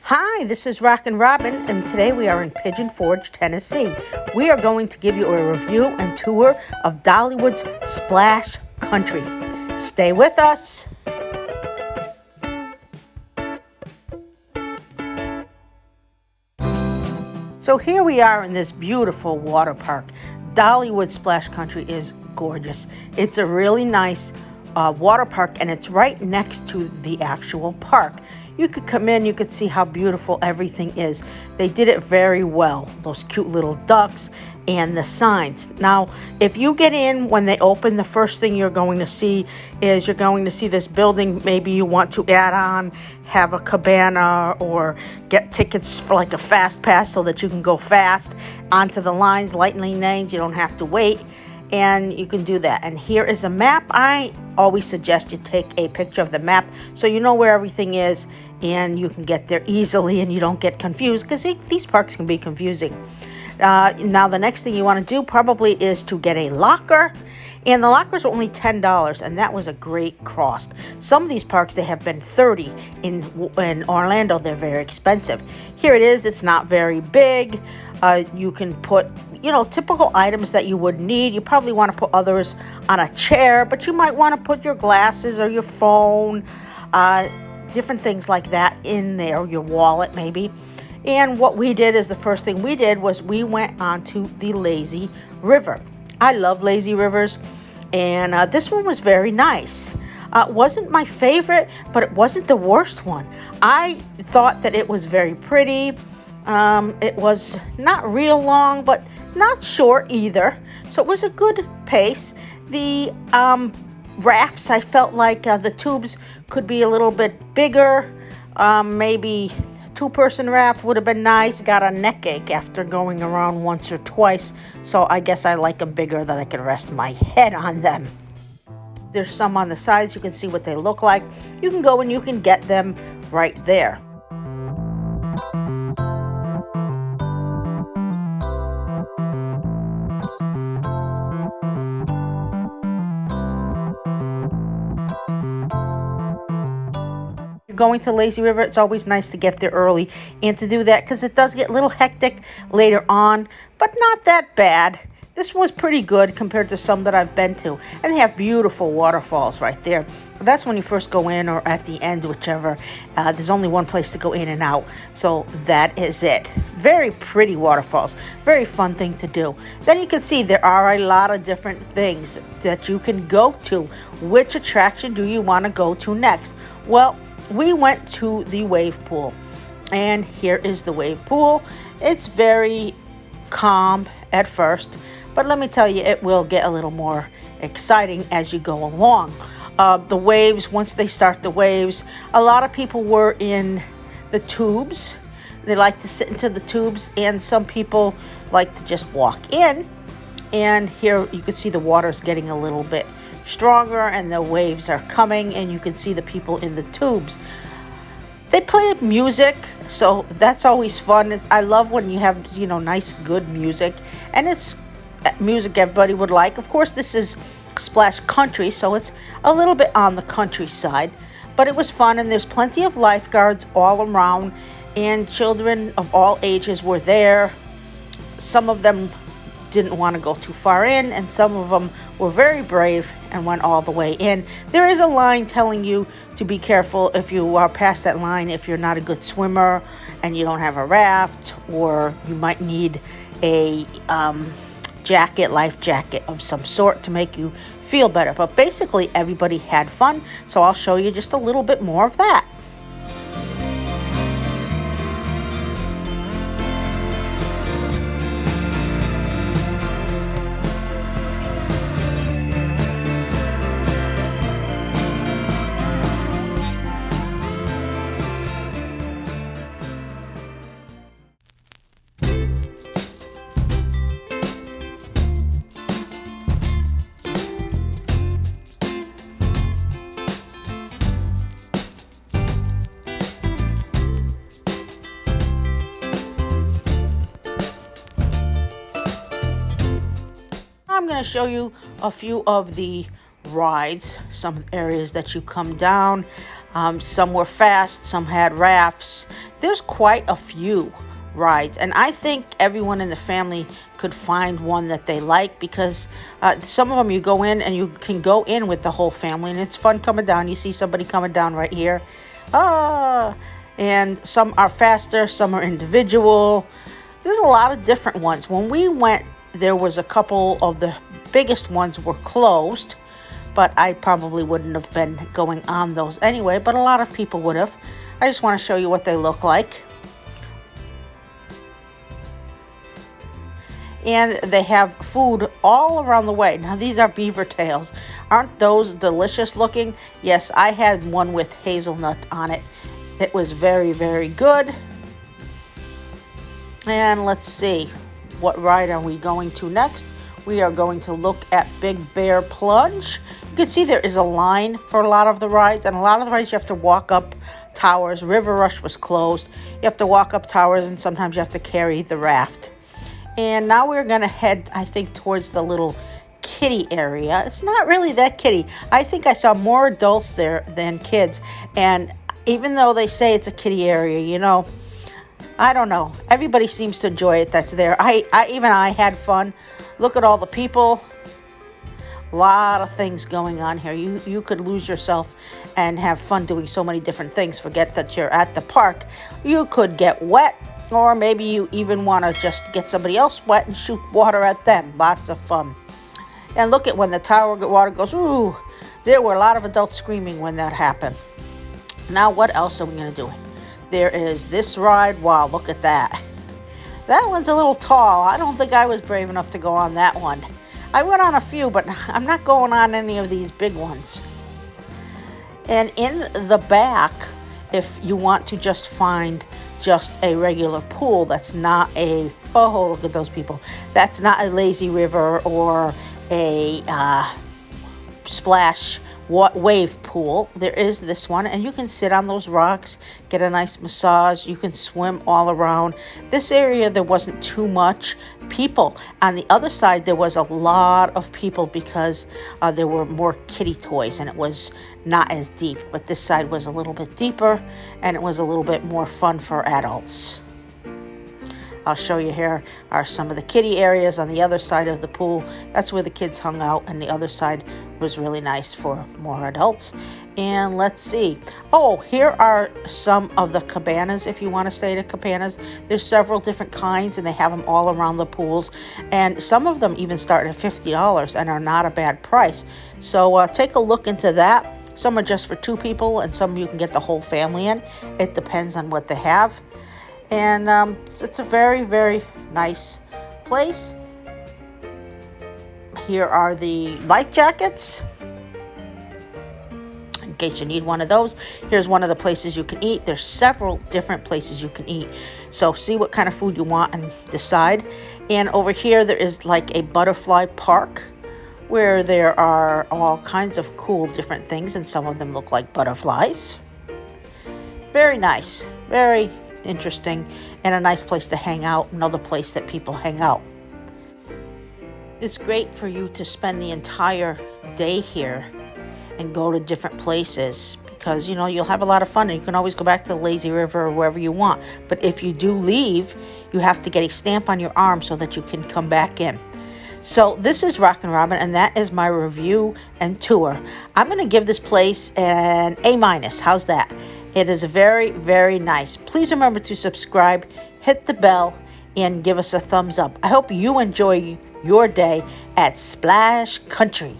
Hi, this is Rockin' Robin, and today we are in Pigeon Forge, Tennessee. We are going to give you a review and tour of Dollywood's Splash Country. Stay with us. So here we are in this beautiful water park. Dollywood Splash Country is gorgeous. It's a really nice water park, and it's right next to the actual park. You could come in, you could see how beautiful everything is. They did it very well, those cute little ducks and the signs. Now, if you get in when they open, the first thing you're going to see is this building. Maybe you want to add on, have a cabana, or get tickets for like a fast pass so that you can go fast onto the lines, lightning lanes. You don't have to wait, and you can do that. And here is a map. I always suggest you take a picture of the map so you know where everything is and you can get there easily and you don't get confused, because these parks can be confusing. Now the next thing you want to do probably is to get a locker, and the lockers are only $10, and that was a great cost. Some of these parks, they have been $30. In Orlando, they're very expensive. Here it is. It's not very big. You can put typical items that you would need. You probably want to put others on a chair, but you might want to put your glasses or your phone, different things like that in there, your wallet maybe. And what we did is, the first thing we did was we went onto the lazy river. I love lazy rivers, and this one was very nice. It wasn't my favorite, but it wasn't the worst one. I thought that it was very pretty. It was not real long, but not short either. So it was a good pace. The rafts, I felt like the tubes could be a little bit bigger. Maybe two-person raft would have been nice. Got a neck ache after going around once or twice, so I guess I like them bigger that I can rest my head on them. There's some on the sides. You can see what they look like. You can go and you can get them right there. Going to Lazy River, it's always nice to get there early and to do that, because it does get a little hectic later on, but not that bad. This was pretty good compared to some that I've been to, and they have beautiful waterfalls right there. That's when you first go in, or at the end, whichever. There's only one place to go in and out, so that is it. Very pretty waterfalls, very fun thing to do. Then you can see there are a lot of different things that you can go to. Which attraction do you want to go to next? Well, we went to the wave pool, and here is the wave pool. It's very calm at first, but let me tell you, it will get a little more exciting as you go along. The waves, once they start the waves, a lot of people were in the tubes. They like to sit into the tubes, and some people like to just walk in. And here you can see the water's getting a little bit stronger, and the waves are coming, and you can see the people in the tubes. They play music, so that's always fun. I love when you have nice good music, and it's music everybody would like. Of course, this is Splash Country, so it's a little bit on the countryside, but it was fun, and there's plenty of lifeguards all around, and children of all ages were there. Some of them didn't want to go too far in, and some of them were very brave and went all the way in. There is a line telling you to be careful if you are past that line, if you're not a good swimmer and you don't have a raft, or you might need a life jacket of some sort to make you feel better. But basically everybody had fun, so I'll show you just a little bit more of that. I'm going to show you a few of the rides, some areas that you come down. Some were fast, some had rafts. There's quite a few rides, and I think everyone in the family could find one that they like, because some of them you go in and you can go in with the whole family, and it's fun coming down. You see somebody coming down right here. And some are faster, some are individual. There's a lot of different ones. When we went, there was a couple of the biggest ones were closed, but I probably wouldn't have been going on those anyway, but a lot of people would have. I just want to show you what they look like. And they have food all around the way. Now, these are beaver tails. Aren't those delicious looking? Yes, I had one with hazelnut on it. It was very, very good. And let's see, what ride are we going to next? We are going to look at Big Bear Plunge. You can see there is a line for a lot of the rides, and a lot of the rides you have to walk up towers. River Rush was closed. You have to walk up towers, and sometimes you have to carry the raft. And now we're going to head, I think, towards the little kiddie area. It's not really that kiddie. I think I saw more adults there than kids. And even though they say it's a kiddie area, you know, I don't know. Everybody seems to enjoy it that's there. I had fun. Look at all the people. A lot of things going on here. You could lose yourself and have fun doing so many different things. Forget that you're at the park. You could get wet. Or maybe you even want to just get somebody else wet and shoot water at them. Lots of fun. And look at when the tower water goes, ooh, there were a lot of adults screaming when that happened. Now, what else are we going to do? There is this ride. Wow, look at that. That one's a little tall. I don't think I was brave enough to go on that one. I went on a few, but I'm not going on any of these big ones. And in the back, if you want to just find just a regular pool that's not a, oh, look at those people, that's not a lazy river or a splash wave pool, there is this one, and you can sit on those rocks, get a nice massage. You can swim all around. This area, there wasn't too much people. On the other side, there was a lot of people because there were more kiddie toys, and it was not as deep. But this side was a little bit deeper, and it was a little bit more fun for adults. I'll show you here are some of the kiddie areas on the other side of the pool. That's where the kids hung out, and the other side was really nice for more adults. And let's see. Oh, here are some of the cabanas if you want to stay at cabanas. There's several different kinds, and they have them all around the pools. And some of them even start at $50 and are not a bad price. So take a look into that. Some are just for 2 people, and some you can get the whole family in. It depends on what they have. And it's a very, very nice place. Here are the life jackets, in case you need one of those. Here's one of the places you can eat. There's several different places you can eat. So see what kind of food you want and decide. And over here, there is like a butterfly park where there are all kinds of cool different things, and some of them look like butterflies. Very nice. Very interesting, and a nice place to hang out, another place that people hang out. It's great for you to spend the entire day here and go to different places, because you know you'll have a lot of fun, and you can always go back to the lazy river or wherever you want. But if you do leave, you have to get a stamp on your arm so that you can come back in. So this is Rockin' Robin, and that is my review and tour. I'm going to give this place an A-. How's that? It is very, very nice. Please remember to subscribe, hit the bell, and give us a thumbs up. I hope you enjoy your day at Splash Country.